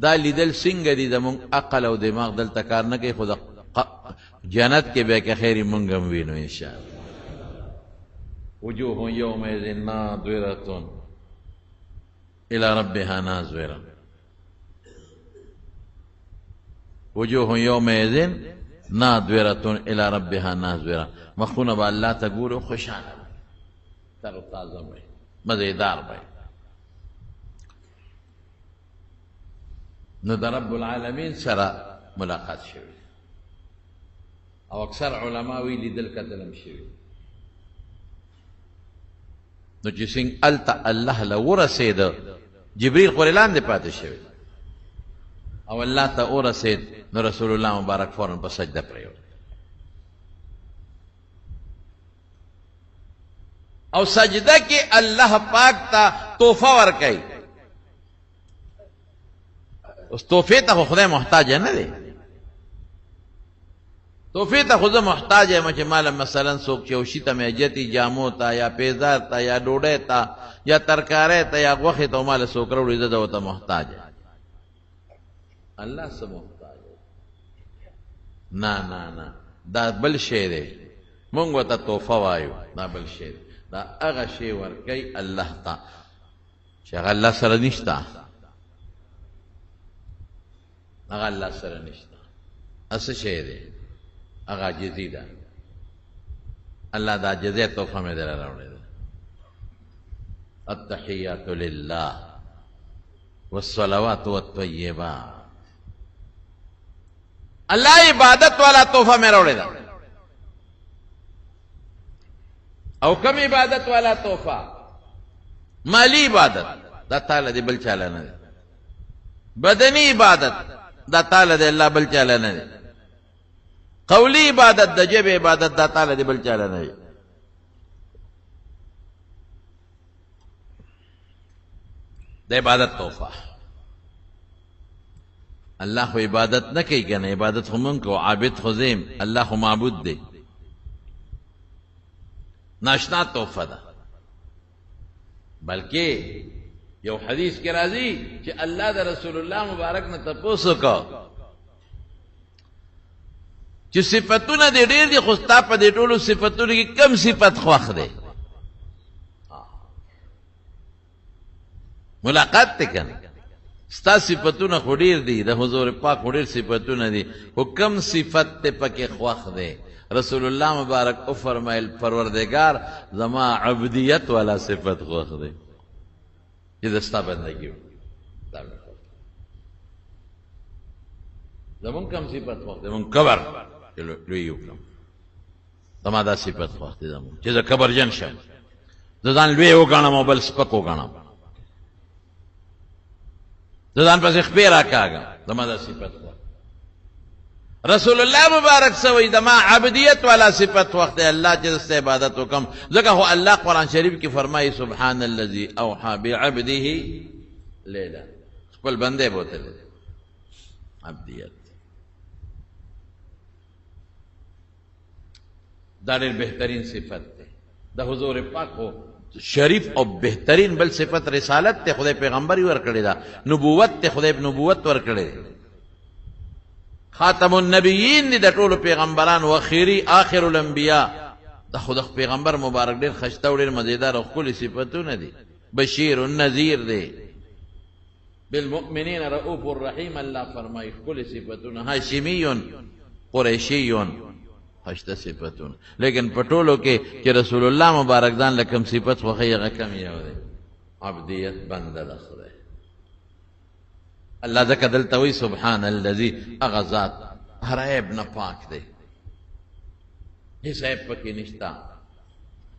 دا لیدل څنګه دي؟ زمونږ عقل او دماغ دلته کار نه کوي، خو د جنت کې به که خیر مونږ هم وینو انشاءالله. وجوه یومئذ ناظرة الی ربها ناظرة، وجوه یومئذ ناظرة الی ربها ناظرة، مخونه به الله ته ګوري او خوشحاله تر و تازه وي، مزیدار وي. نو د رب العالمین سره ملاقات شوی او اکثر علما وی لیدل کتل هم شوی. نو چې څنګه الته الله له ورسېده، جبریل خو لاندې پاتې شوی او الله ته ورسېد، نو رسول الله مبارک فوراً په سجده پرېوت او سجده کې الله پاک ته تحفه ورکوي. اوس تحفې ته خو خدای محتاج نه دی، تحفې ته خو زه محتاج یم چې ماله مثلا څوک چې یو شي ته میجتي جامو ته یا پیزار ته یا ډوډۍ ته یا ترکارۍ ته یا غوښې ته ماله څوک راوړي، زه د ورته محتاج یم. الله څه محتاج؟ نه نه نه، دا بل شی دی، مونږ ورته تحفه وایو، دا بل شی دی. دا هغه شی ورکوي الله ته چې هغه الله سره نشته، هغه الله سره نشته. څه شی دی؟ هغه عاجزي ده. الله دا عاجزۍ تحفه مې در راوړې ده. التحیات لله والصلوات والطیبات، الله عبادت والا تحفه مې راوړې ده. او کم عبادت والا تحفه؟ مالی عبادت، دا تعالی دی بل چاله نه دی. بدنی عبادت، دا تعالی دی الله بل چاله نه دی. قولی عبادت، د جبه عبادت، دا تعالی دی بل چاله نه دی. د عبادت تحفه الله خو عبادت نه کوي کنه، عبادت خو مونږ کو، عابد خو زیم، الله خو معبود دی. ناشنا تحفه ده. بلکې یو حدیث کې راځي چې الله د رسول الله مبارک نه تپوس وکړ چې صفتونه دې ډېر دي، خو ستا په دې ټولو صفتونو کې کم صفت خوښ دی؟ ملاقات ته کنه، ستا صفتونه خو ډېر دي، د حضور پاک خو ډېر صفتونه دي، خو کم صفت ته پکې خوښ دی؟ رسول الله مبارک او فرمایل پروردگار زما عبدیت والا صفت خوښ دی چې دستا بندگی وکړي. زمون کم صفت خوښ دی؟ زمون کبر چې لوی وکړم، زما دا صفت خوښ دی زمون چې زه کبرجن شم، زه ځان لوی وګڼم او بل سپک وګڼم، زه ځان پسې خپې راکاږم، زما دا صفت خوښ. رسول الله مبارک سوی دما عبدیت والا صفت وقت اللہ جس عبادت حکم ذکر ہو اللہ قرآن شریف کی فرمائی سبحان الذی اوحا بعبده لیلا خپل بندے بوتے لے عبدیت دا ډېر بهترین صفت ده د حضور پاک ہو شریف او بهترین بل صفت رسالت ته خدای پیغمبري ورکړی دا نبوت ته خدای نبوت ورکړی خاتم النبیین دی د ټولو پیغمبران و آخر الانبیاء د خود پیغمبر مبارک ډېر خشته او ډېر مزیدار او ښکلي صفتونه دي بشیر النذیر دی بالمؤمنین رؤوف الرحیم الله فرمایي ښکلي صفتونه هاشمی قریشی خشته صفتونه لیکن په ټولو کې چې رسول الله مبارک ځان له کوم صفت خوښوي هغه کم یو دی عبدیت بنده د خدای اللہ ذکر دلتا ہوئی سبحان الذی اغذات ہر عیب نہ پاک دے اس عیب پکی نشتا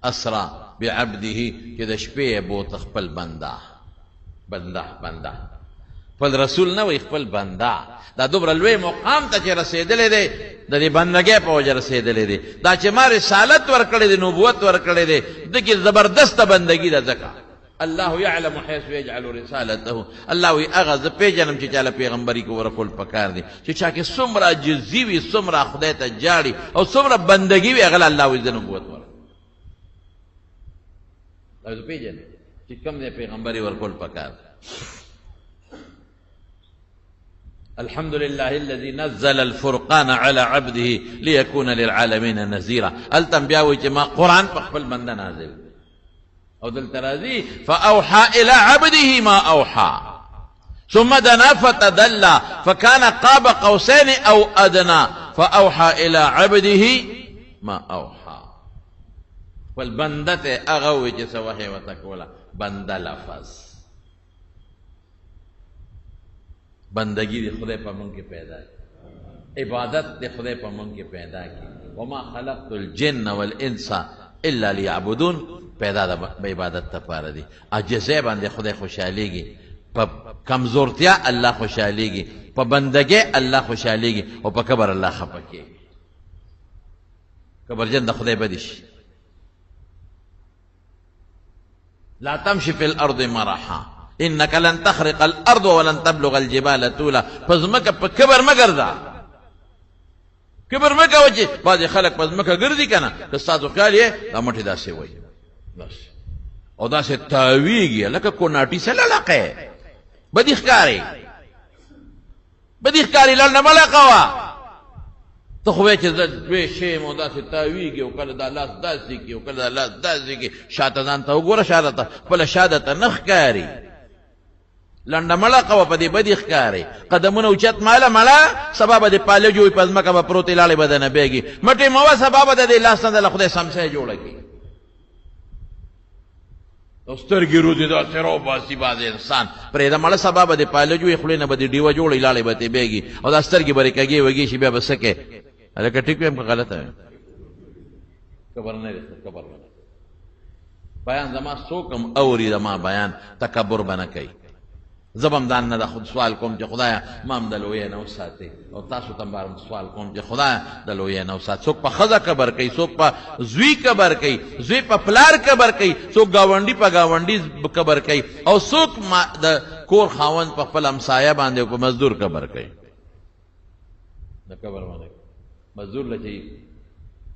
اسرا بعبده کہ دشپے بو تخپل بندہ بندہ فل رسول نوی خپل بندہ دا دوبر لوی مقام تا چی رسیدلے دے دا دی بندگی پا وجہ رسیدلے دے دا چی ما رسالت ورکڑے دے نبوت ورکڑے دے دکی زبردست بندگی دا ذکر اللہ یعلم حیث یجعل رسالته اللہ وی اغاز پی جنم چی چالا پیغمبری کو ورکول پکار دی چی چاکی سمرا جزی وی سمرا خدای تا جاڑی او سمرا بندگی وی اغلا اللہ وی نبوت ورکول اللہ پی جنم چی کم دی پیغمبری ورکول پکار دی الحمدللہ الذي نزل الفرقان على عبده ليكون للعالمين نذيرا التم بیاوی چی ما قرآن پا خپل بندہ نازل او دل ترازی فأوحى إلى عبده ما أوحى ثم دنا فتدلى فكان قاب قوسين أو أدنى فأوحى إلى عبده ما أوحى والبندت أغوي جس وحي وتكولا بند لفظ بندگی دی خدای پا من کے پیدا کی عبادت دی خدای پا من کے پیدا کی وما خلقت الجن والانس الا لیعبدون پیدا دا عبادت تا پارا دی عجزے باندے خدای خوشحالی گی پا کمزورتیا اللہ خوشحالی گی پا بندگی اللہ خوشحالی گی اور پا کبر اللہ خپکی کبر جند خدای بدش لا تمشي في الارض مرحا انك لن تخرق الارض ولن تبلغ الجبال طولا فزمک پا کبر مگردا کبر مکا وچی بعض خلق پا زمکا گردی کنا کستازو خیال یہ دا مٹی دا سے وی بس او دا سے تاویگی لکا کناٹی سے للقے بدیخ کاری للنا ملقوا تو خوی چی دوی شیم او دا سے تاویگی او کل دا لاس دازی کی او کل دا لاس دازی کی شاتدان تا گورا شادتا پلا شادتا نخ کاری لنڈا ملا قوا پا دی بدی خکاری قدمون اوچت مالا ملا سبابا دی پالی جوی پزمکا با پروتی لالی بدن بیگی مٹی موا سبابا دی لاستان دل خود سمسے جوڑا کی استرگی روزی دا سرو باسی باز انسان پریدا ملا سبابا دی پالی جوی خلین با دی دیو جوڑی لالی بدی بیگی او دا استرگی بری کگی وگی شی بیا بسکے لیکن ٹھیک ہم کا غلط ہے کبر نہیں رسل کبر بنا بیان زمان سوکم اوری زمان بیان تکبر بنا کئی زبم دان نه خود سوال کوم چې خدایا مام د لوی نه وساتي او تاسو تم بارم سوال کوم چې خدایا د لوی نه وسات څوک په خزا کبر کوي څوک په زوی کبر کوي زوی په پلار کبر کوي څوک گاونډي په گاونډي کبر کوي او څوک د کور خاوند په خپل همسایه باندې په مزدور کبر کوي د کبر باندې مزدور لچي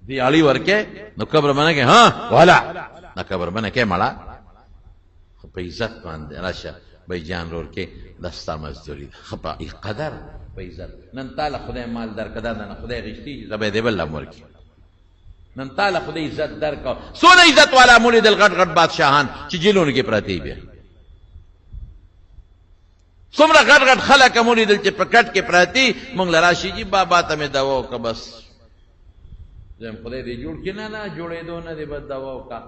دی اړي ورکه نو کبر باندې ها والا نو کبر باندې کې مړه په عزت باندې راشه بھئی جان رول کے دستا مزدوری خپا قدر بھئی عزت نن تالا خدای مال در کدا دانا خدای غشتی زبای دے بل امور کی نن تالا خدای عزت در کا سونا عزت والا مولی دل غٹ غٹ بادشاہان چی جلون کے پراتی بیا سمرا غٹ غٹ خلق مولی دل چی پکٹ کے پراتی منگ لراشی جی بابا تمہیں دواو کا بس جم خدای دے جوڑ کے نا جوڑے دو نا دے بد دواو کا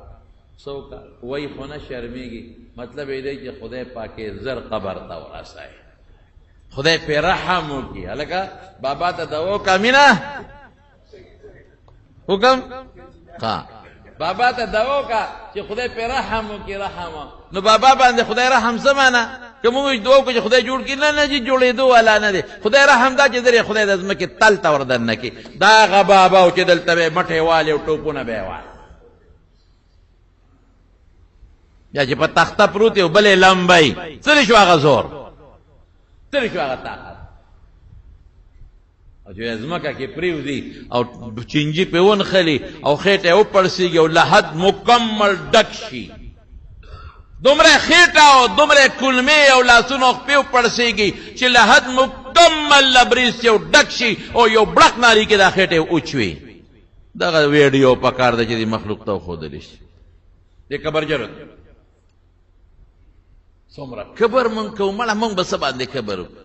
سو کا وہی خونا شرمی گی مطلب یہ کہ خدای پاکے زر قبر تا ورسائے خدای پہ رحم کی حالکہ بابا تا دو کا مینا حکم ہاں بابا تا دو کا کہ خدای پہ رحم کی رحم نو بابا باندے خدای رحم سمانا که موږ دعا وکړو چې خدای جوړ کړي، نه نه جي جوړېدو والا نه دی. خدای رحم دا چې درې خدای د ځمکې تل ته ور دننه کړي. دا هغه بابا و چې دلته به یې مټې والې او ټوپونه به یې وال، یا چې په تخته پروت یو بل یې لمبی. څه دی شو هغه زور، څه دی شو هغه طاقت. او چې ځمکه کې پرېوځي او چینجي پې ونښلي او خېټه یې وپړسېږي او لحد مکمل ډک شي، دومره خېټه او دومره کلمې او لاسونه خپې وپړسېږي چې لحد مکمل لبریز شي او ډک شي او یو بړق ناري کې دا خېټه یې وچوي. دغه ویډیو پکار ده چې د مخلوق ته وښودلی شي. د کبر جرت څومره کبر مونږ کوو، مړه مونږ به څه باندې کبر وکړو.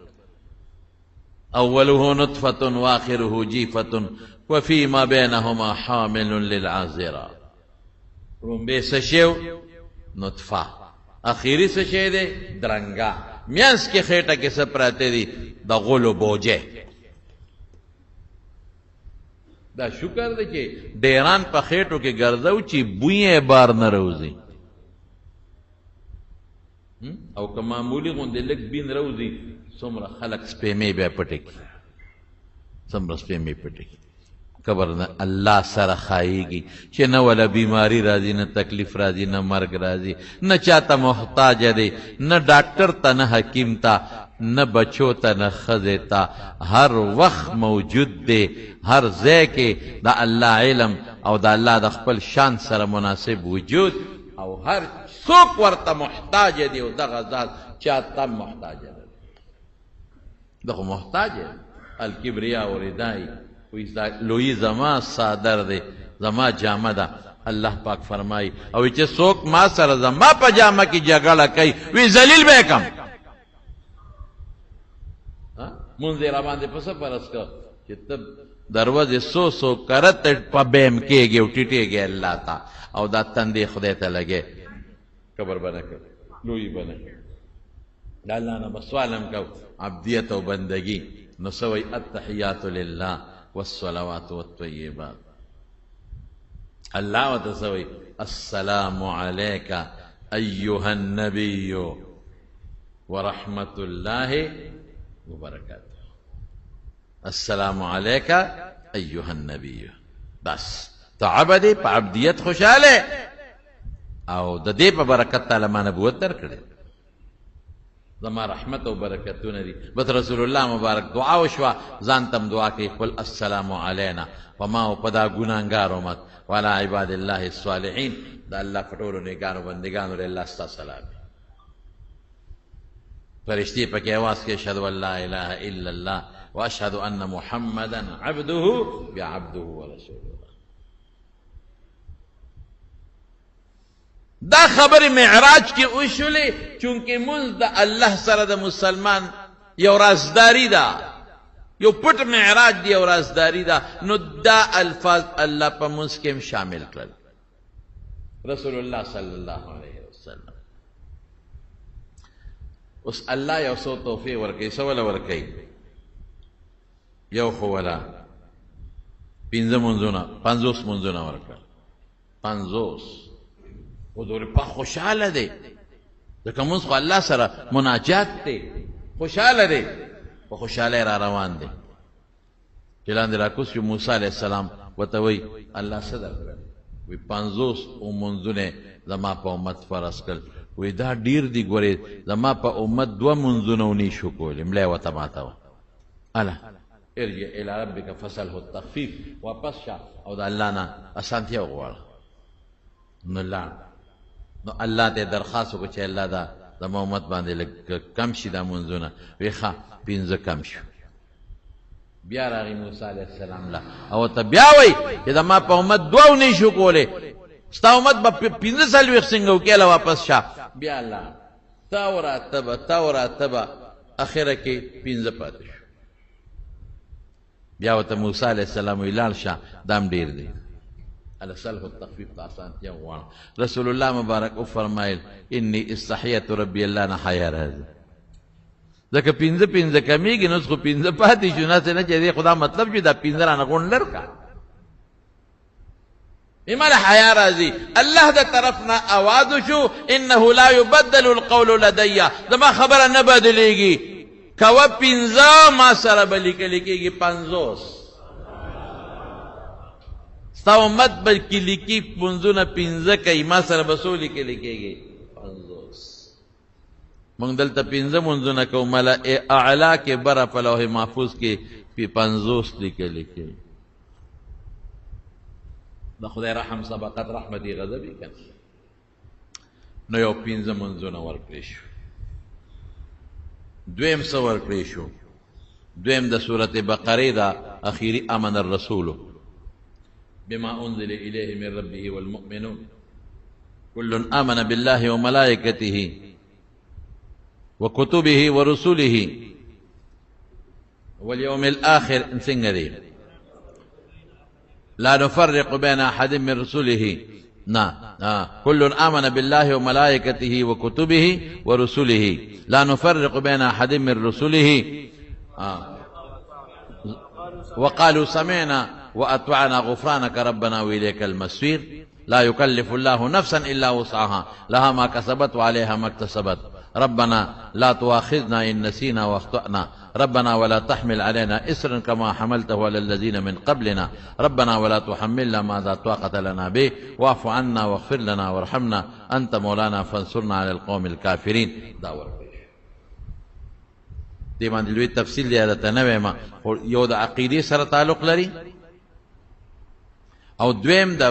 اوله نطفة واخره جیفة وفيما بينهما حامل للعاذرة. رومبې څه شی نطفه، اخیری څه شی دی درنګه، میانس کې خېټه کې څه پراته دي د غولو بوجه. دا شکر دی چې ډیران په خېټو کې ګرځو چې بویې بار نه روزي، او که معمولی غوندې لږ بین روزي څومره خلک سپېمې بیا پټې کړي، څومره سپېمې پټې کړي. قبر نه الله سره خایېږي چې نه ولا بیماری راځي، نه تکلیف راځي، نه مرګ راځي، نه چاته محتاج دی، نه ډاکټر ته، نه حکیم ته، نه بچو ته، نه ښځې ته. هر وخت موجود دی، هر ځای کې د الله علم او د الله د خپل شان سره مناسب وجود، او هر څوک ورته محتاج دی، او دغه ذات چاته محتاج دی. دغه محتاج دی. الکبریا و ردائی، لوی زما صادر دی، زما جامه ده. الله پاک فرمائی او چې څوک ما سره زما په جامه کې جګړه کوي وی ذلیل به کم. منځ را باندې پس پرس کا چې ته دروازه سو کرت په بیم کېږي او ټیټېږي الله تا، او دا تندې خدای ته لګي. قبر بنه کړ، لوی بنه کړ. دا الله نه بسوالم کو عبدیت او بندگی. نو سوی التحیات لله والصلوات والطیبات. الله وتسوي السلام عليك أيها النبي ورحمة الله وبركاته. السلام عليك أيها النبي. بس تعبدي بعبديت خوشاله او د دې په برکت تعالی ما نبوت درکړي. زما رحمت او برکتونه دي. بس رسول الله مبارک دعا وشوه، ځان تم دعا کوي خپل السلام علینا وما او پدا ګناهګار امت وعلى عباد الله الصالحین. دا الله پټولو نیکانو بندگانو له الله ستاسو سلام. فرشتي پکې आवाज کوي اشهد ان لا اله الا الله واشهد ان محمدا عبده وعبده ورسوله. دا خبر معراج کی وشولې چونکه منځ د الله سره د مسلمان یو رازداری ده، یو پټ معراج دی، یو رازداری ده. نو دا الفاظ الله په منځ کې شامل کړل. رسول الله صلی الله علیه وسلم اوس الله یو څو توفیق ورکوي. څه ولا ورکوي؟ یو خو ولا 50 منځونه ورکړل. 50 حضور پاک خوشحاله دی، ځکه موږ خو الله سره مناجات دی، خوشحاله دی، په خوشحاله را روان دی. چې لاندې راکوز شو موسی علیه السلام ورته وایي الله څه درکړل؟ وایي 50 منځونه زما په امت فرض کړل. وایي دا ډېر دي، ګورې زما په امت 2 منځونه ونی شو کولی، ملی ورته ماته وه. اله ارجع الی ربک فسأله التخفیف، واپس شه او د الله نه اسانتیا وغواړه. نو لاړ. نو الله ته درخواست وکړه چې الله دا زما امت باندې لږ کم شي دا منځونه. وی ښه 15 کم شو. بیا راغی موسی علیه السلام له او ته بیا وایي چې زما په امت 2 نه شو کولی، ستا امت به 45 څنګه وکړي، واپس شه. بیا الله تا وراتبه اخره کې 15 پاتې شو. بیا ورته موسی علیه السلام وی لاړ شه، دام ډېر دی. السلف التخفیف ته اسانتیا غواړم. رسول الله مبارک او فرمایل انی استحیت ربی الله نه حیا راځي، ځکه 15 کمیږي نو خو 15 پاتې شو. نه چې خدا مطلب چې دا 15 رانه غونډ لر کا ایمال حیا راځي الله د طرف نه आवाज شو انه لا يبدل القول لدي دما خبره نه بدلېږي کوه 15 ما سره به لیکل کېږي 50 ستا امت بلکې لیکي پنځونه 15 کوي ما سره به څو لیکل کېږي 50 موږ دلته 15 منځونه کوو ملا اعلی کې بره په لوح محفوظ کې 50 لیکل کېږي د خدای رحم سبقت رحمتي غضبي کنه نو یو 15 منځونه ورکړی شو دویم څه ورکړی شو دویم د سورة بقره دا اخیری امن الرسول بما انزل الیه من ربه والمؤمنون كل آمن بالله وملائكته وكتبه ورسله واليوم الآخر انسنگدي لا نفرق بين أحد من رسله كل آمن بالله وملائكته وكتبه ورسله لا نفرق بين أحد من رسله وقالوا سمعنا وأطعنا غفرانك ربنا وإليك المصير لا يكلف الله نفسا إلا وسعها لها ما كسبت وعليها ما اكتسبت ربنا لا تؤاخذنا إن نسينا واخطأنا ربنا ولا تحمل علينا إسرا كما حملته على الذين من قبلنا ربنا ولا تحملنا ما لا طاقة لنا به واعف عنا واغفر لنا وارحمنا أنت مولانا فانصرنا على القوم الكافرين داور دې باندې لوی تفصیل دی راته نه وایم یو د عقیدې سره تعلق لري او دویم د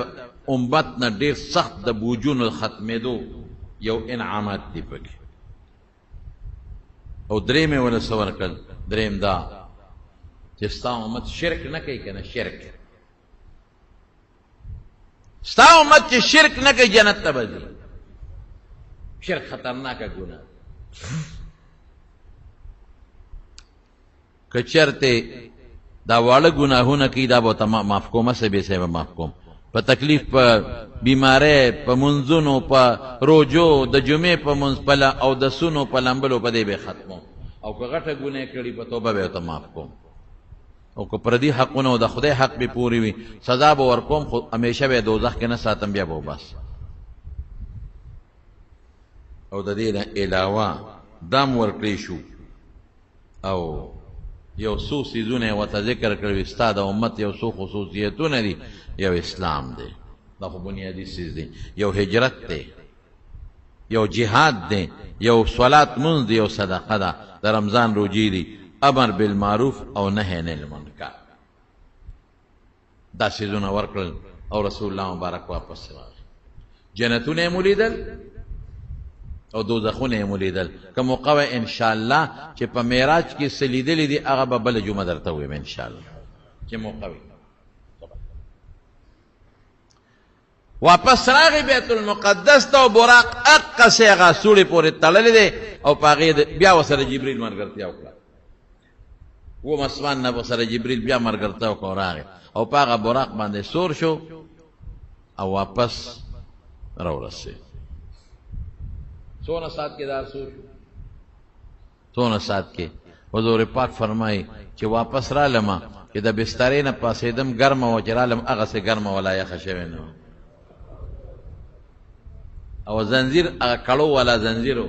امت نه ډېر سخت د بوجونو ختمېدو یو انعامات دي پکې او درېمې ونه څه ورکړل درېم دا چې ستا امت شرک نه کوي که نه شرک ستا امت چې شرک نه کوي جنت ته به ځي شرک خطرناکه ګناه که چرته دا واړه ګناهونه کوي دا به ته معاف کوم څه بې صیبه معاف کوم په تکلیف په بیماری په منځونو په روجو د جمعې په منځ په او د سونو په لمبلو په دې به ختمو او که غټه ګناه کړي په توبه به ورته معاف کوم او که پردي حقونه او د خدای حق به پوری وي سزا به ورکوم خو همیشه به دوزخ کې نه ساتم بیا به وباس او د دې نه علاوه دام ورکړی شو او یو څو څیزونه ورته ذکر کړي ستا د امت یو څو خصوصیتونه دي یو اسلام دی دا خو بنیادی چیز دی یو هجرت دی یو جهاد دی یو صلات منځ دی یو صدقه ده د رمضان روجی دی امر بالمعروف او نهی عن المنکر دا څیزونه ورکړل او رسول الله مبارک واپس راغی جنتونه یې مولیدل او دوزخونه یې مولیدل که موقع وه انشاءالله چې په معراج کې څه لیدلي دي هغه به بله جمعه درته ویم انشاءالله چې موقع وي واپس راغی بیت المقدس ته او براق اقصې هغه سوړې پورې تړلی دی او په هغې بیا ورسره جبریل ملګرتیا وکړه اووم اسمان نه ورسره جبریل بیا ملګرتیا وکړه او راغی او په هغه براق باندې سور شو او واپس راورسېد څونه ساعت کې دا سور شو څونه ساعت کې حضور پاک فرمایي چې واپس رالم چې د بسترې نه پاسېدم ګرمه وه چې رالم هغسې ګرمه ولا یخه شوې نه وه او زنجیر هغه کړو والا زنجیر و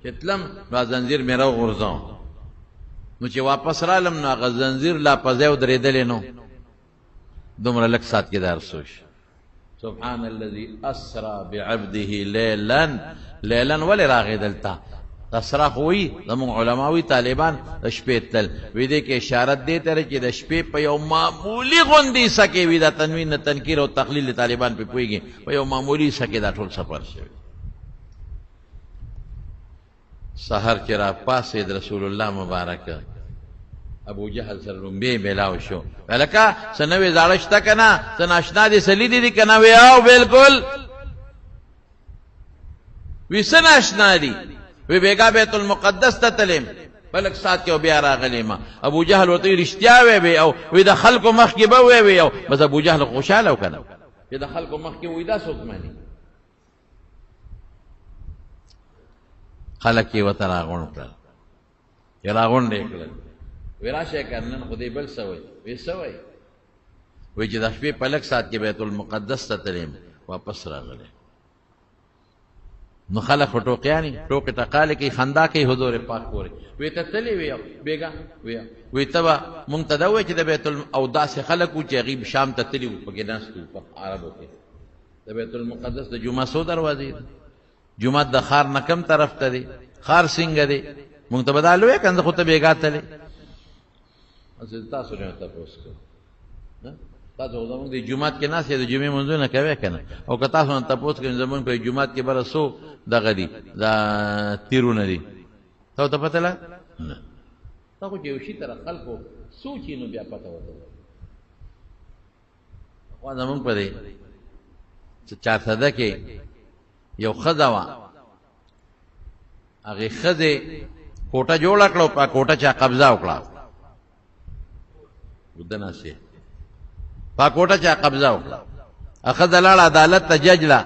چې تلم نو زنجیر مې راوغورځاو نو چې واپس رالم نو هغه زنجیر لا په ځای ودرېدلی نو دومره لږ ساعت کې دا رسو شو سبحان الذي اسرى بعبده لیلا ولې راغی دلته اسرا خو وي زموږ علما وي طالبان د شپې تلل وي دې کې اشارت دی ته چې د شپې په یو معمولي غوندې سکې وي دا تنوین نه تنکیر او تقلیل طالبان پې پوهېږي په یو معمولي سکې دا ټول سفر شوی سحر چې را پاسېد رسول الله مبارک ابو جهل سره لومبې میلاو شو هلکه څه نوې زاړه شته که نه څه ناشنا دي څه لیدي دي که نه وی او بلکل وی څه ناشنا دي وی بیگا بیت المقدس ته تلم بلک سات کې بیا راغلی ما ابو جهل ورته رښتیا وی او وی د خلکو مخ کې به وی او بس ابو جهل خوشاله وکنه چې د خلکو مخ کې وی دا څوک مانی خلک یې ورته راغونډ کړل چې راغونډ یې کړل وی راشه که نن خو دې بل څه وی وی څه وی وی چې د شپې په لږ ساعت کې بیت المقدس ته تلیم واپس راغلی نو خلک خو ټوقیانې ټوکې ټقالې کوي خندا کوي حضور پاک پورې وی ته تللی وی بېګا وی ته به مونږ ته دا ووایې چې د بیت او داسې خلک وو چې هغوی شام ته تللي وو پکې ناست وو په عربو کې د بیت المقدس د جومات څو دروازې ده جومات د ښار نه کم طرف ته دی ښار څنګه دی مونږ ته به دا لویې که نه خو ته بېګا تلې تاسو نه تپوس کوو تاسو خو زمونږ د جومات کې ناست یې د جمعې منځونه کوې که نه او که تاسو نه تپوس کوئ زمونږ په جومات کې بره څو دغه دي دا تیرونه دي تاسو ته پته لګ نه تا خو چې یو شي سره خلکو سوچي نو بیا پته ورته خو زمونږ په دې چارسده کې یو ښځه وه هغې ښځې کوټه جوړه کړه او په کوټه چا قبضه وکړه ودناسې په کوټه چا قبضه وکړه ښځه لاړه عدالت ته جج له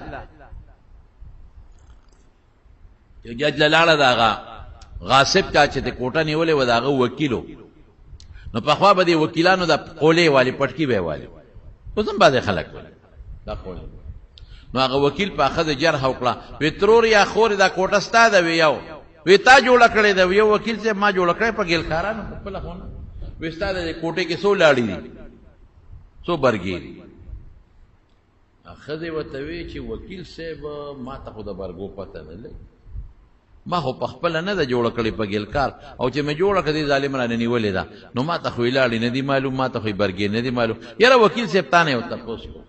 یو جج له لاړه د هغه غاصب چا چې د کوټه نیولې وه د هغه وکیلو نو پخوا به د وکیلانو د قولې والي پټکي به یې والي اوس هم بعضې خلک والي دا قولې نو هغه وکیل په ښځه جرح وکړه وی ترور یا خورې دا کوټه ستا ده وی یو وی تا جوړه کړې ده یو وکیل صاحب ما جوړه کړې په ګیلکارانو په خپله خو نه وی ستا د کوټې کې څو لاړې دي څو برګې دي ښځې ورته وی چې وکیل صاحب ما ته خو د برګو پته نه لګي ما خو په خپله نه ده جوړه کړې په ګیلکار او چې مې جوړه کړه دې ظالم رانه نیولې ده نو ما ته خو یې لاړې نه دي معلوم ما ته خو یې برګې نه دي معلوم یاره وکیل صاحب تا نه یې ورته تپوس کړو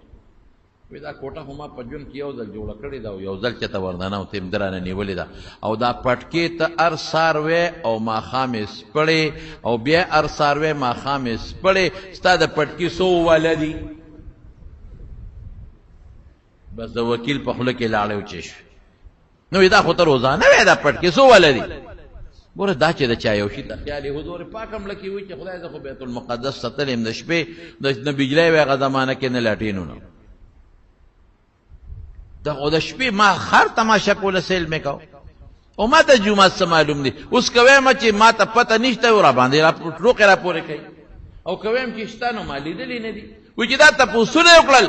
وی دا کوټه خو ما په ژوند کې یو ځل جوړه کړې ده او یو ځل چېته ورننه او ته یې رانه نیولې ده او دا پټکې ته هر سهار وې او ماښام یې سپړې او بیا هر سهار وې ماښام یې سپړې ستا د پټکي څو واله دي بس د وکیل په خوله کې لاړې وچې شوې نو دا خو ته روزانه وې دا پټکې څو واله دي ګوره دا چې د چا یو شي ته خیال یې حضور پاک هم لکې وي چې خدای زه خو بیت المقدس ته تلم د شپې نه بجلی وې هغه زمانه کې نه لاټینونه د شپې ما خر تماشا کوله سیل مې کو او ما ته جومات څه معلوم دي اوس که وایم چې ما ته پته نشته او را باندې ټوکې را پورې کوي او که وایم چې شته نو ما لیدلي نه دي وایي چې دا تپوسونه یې وکړل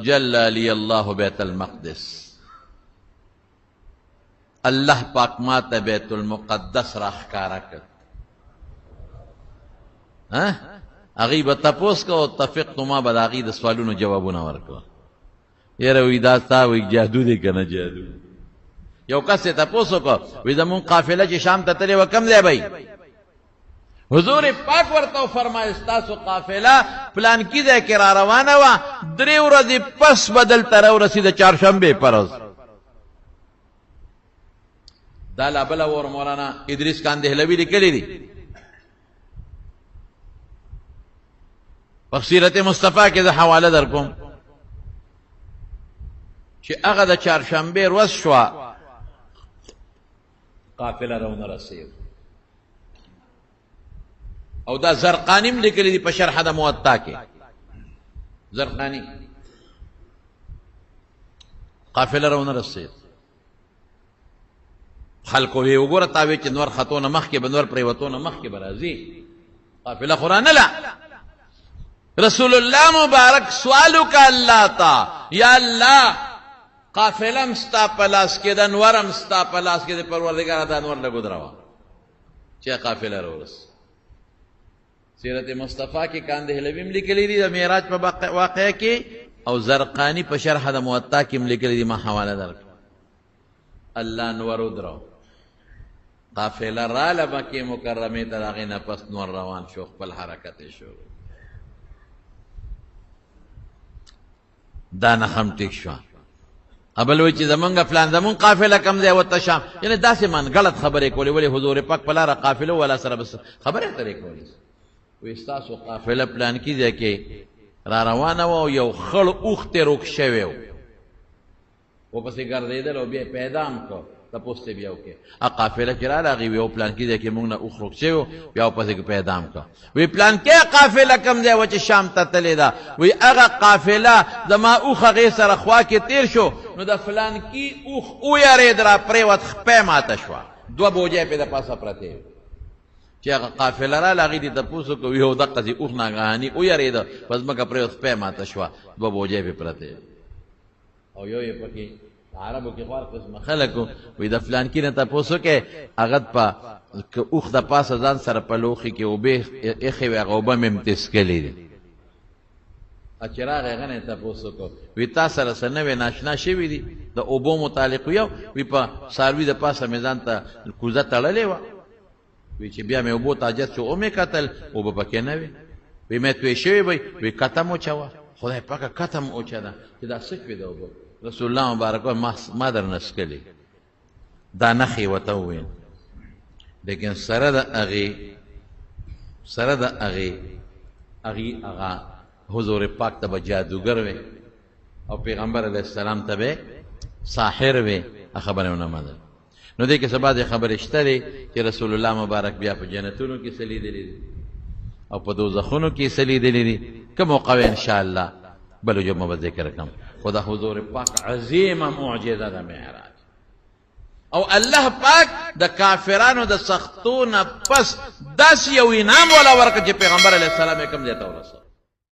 جل علی الله بیت المقدس الله پاک ما ته بیت المقدس را ښکاره کړ هغوی به تپوس کو او تفقتو ما به د هغوی د سوالونو جوابونه ورکړه یاره وی دا ستا وی جادو دی که نه جادو یو کس یې تپوس وکړه وی زمونږ قافله چې شام ته تلې وه کم ځای به حضور پاک ورته وفرمایل ستاسو قافله پلانکي ځای کې را روانه وه 3 ورځې پس به دلته راورسېده چهارشنبې په ورځ دا لا بله ور مولانا ادریس خان دهلوي لیکلي دي په سیرت مصطفی کې زه حواله در کوم چې هغه د چهارشنبې ورځ شوه قافله راونه رسېد او دا زرقاني هم لیکلي دي په شرحه د موطا کې زرقاني قافله راونه رسېد خلکو وی وګوره تا وی چې نور خطونه مخکې به نور پریوتونه مخکې به راځي قافله خو رانله رسول الله مبارک سوال وکړه الله ته یا الله قافله م ستا په لاس کې ده انور هم ستا په لاس کې د پروردګاره د انور لږ ودروه چې قافله راورس سیرت مصطفی کې کان دهلوي هم لیکلي دي د معراج په واقعه کې او زرقاني په شرح د موطا کې هم لیکلي دي ما حواله درکړه الله انور ودرو قافله راله مکې مکرمې ته د هغې نه پس نور روان شو خپل حرکت یې شروع دا نښه هم ټیک شوه ابل وی چې زمونږ فلان زمونږ قافله کم ځای ورته شام یعنې داسې من غلط خبرې کولې ولې حضور پاک په لاره قافله والا سره بس خبرې اترې کولې وایي ستاسو قافله پلانکي ځای کې را روانه وه او یو خړ اوښ ترې روک شوی و ورپسې ګرځېدل او بیا یې پیدا هم کړ تپوس ته بیا وکړې قافله چې راله هغې وی او پلانکي ځای کې مونږ نه اوښ روک شوی و بیا ورپسې پیدا هم کړ وی پلانکۍ قافله کم ځای وه چې شام ته تلې ده وی هغه قافله زما اوښ هغې سره خوا کې تېر شو نو د فلانکي اوښ ویارېد را پرېوت خپی ماته شوه 2 بوجۍ پې د پاسه پرتې چې هغه قافله راله هغې دې تپوس وکړو یو دقسې اوښ ناګهاني ویرېده په ځمکه پرېوت سپی ماته شوه دوه بوجۍ پې پرتې او یو یې پکې عربو کې خوار قسمه خلک وو وایي د فلانکي نه تپوس وکړې هغه په که اوښ د پاسه ځان سره په لوښي کې اوبه ایښې وې هغه اوبه مې هم تسکلې دي چې راغی هغه نه یې تپوس وکړو وایي تا سره څه نوې ناشنا شوي دي د اوبو متعلق یو وایي په څاروي د پاسه مې ځان ته کوزه تړلې وه وی چې بیا مې اوبو ته حاجت شو ومې کتل اوبه پکې نه وې وی مې توی شوې وی وی کتم وچوه خدای پاکه کتم اوچه ده چې دا څه شوې ده اوبه رسول الله مبارک ما در نه څکلې دا نښې ورته وویل لیکن سره د هغې هغه حضور پاک ته به جادوګر وې او پیغمبر علیه السلام ته به ساحر وې خبره ونه منله نو دې کې څه بعضې خبرې شته دی چې رسول الله مبارک بیا په جنتونو کې څه لیدلي دي او په دوزخونو کې څه لیدلي دي که موقع وي انشاءالله بلو جمعه به ذکر کړم خو د حضور پاک عظیمه معجزه ده معراج او الله پاک د کافرانو د سختو نه پس داسې یو انعام ولا ورکړه چې پیغمبر علیه السلام یې کوم ځای ته ورسوه